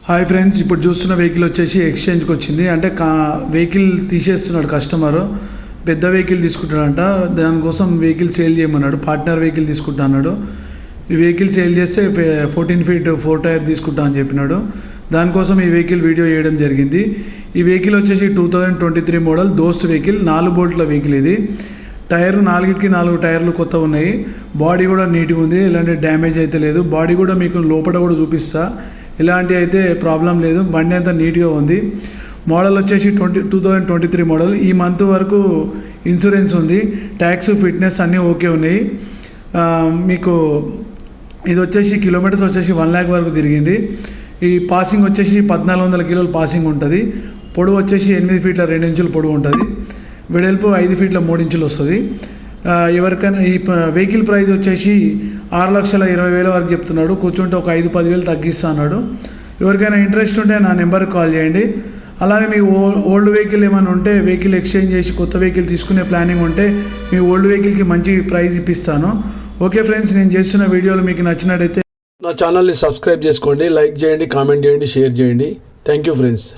Hi friends, ఇప్పుడు చూస్తున్న vehicle వచ్చేసి ఎక్స్చేంజ్కి వచ్చింది. అంటే వెహికల్ తీసేస్తున్నాడు కస్టమరు. పెద్ద వెహికల్ తీసుకుంటాడంట. దానికోసం వెహికల్ సేల్ చేయమన్నాడు. పార్ట్నర్ వెహికల్ తీసుకుంటా అన్నాడు. ఈ వెహికల్ సేల్ చేస్తే 14 feet 4 టైర్ తీసుకుంటా అని చెప్పినాడు. దానికోసం ఈ వెహికల్ వీడియో చేయడం జరిగింది. ఈ వెహికల్ వచ్చేసి 2023 మోడల్ దోస్త్ వెహికల్, 4 boltల వెహికల్ ఇది. టైర్ 4 టైర్లు కొత్త ఉన్నాయి. బాడీ కూడా నీట్గా ఉంది, ఎలాంటి డ్యామేజ్ అయితే లేదు. బాడీ కూడా మీకు లోపల కూడా చూపిస్తా, ఇలాంటి అయితే ప్రాబ్లం లేదు. బండి అంతా నీట్గా ఉంది. మోడల్ వచ్చేసి 2023 మోడల్. ఈ మంత్ వరకు ఇన్సూరెన్స్ ఉంది, ట్యాక్స్ ఫిట్నెస్ అన్నీ ఓకే ఉన్నాయి. మీకు ఇది వచ్చేసి కిలోమీటర్స్ వచ్చేసి 1 lakh వరకు తిరిగింది. ఈ పాసింగ్ వచ్చేసి 1400 కిలోలు పాసింగ్ ఉంటుంది. పొడవు వచ్చేసి 8 feet 2 inches పొడవు ఉంటుంది. వెడల్పు 5 feet 3 inches వస్తుంది. ఎవరికైనా ఈ వెహికల్ ప్రైస్ వచ్చేసి 6,20,000 వరకు చెప్తున్నాడు. కూర్చుంటే ఒక 5-10 వేలు తగ్గిస్తా అన్నాడు. ఎవరికైనా ఇంట్రెస్ట్ ఉంటే నా నెంబర్కి కాల్ చేయండి. అలాగే మీ ఓల్డ్ వెహికల్ ఏమైనా ఉంటే వెహికల్ ఎక్స్చేంజ్ చేసి కొత్త వెహికల్ తీసుకునే ప్లానింగ్ ఉంటే మీ ఓల్డ్ వెహికల్కి మంచి ప్రైస్ ఇప్పిస్తాను. ఓకే ఫ్రెండ్స్, నేను చేస్తున్న వీడియోలు మీకు నచ్చినట్టయితే నా ఛానల్ని సబ్స్క్రైబ్ చేసుకోండి, లైక్ చేయండి, కామెంట్ చేయండి, షేర్ చేయండి. Thank you friends.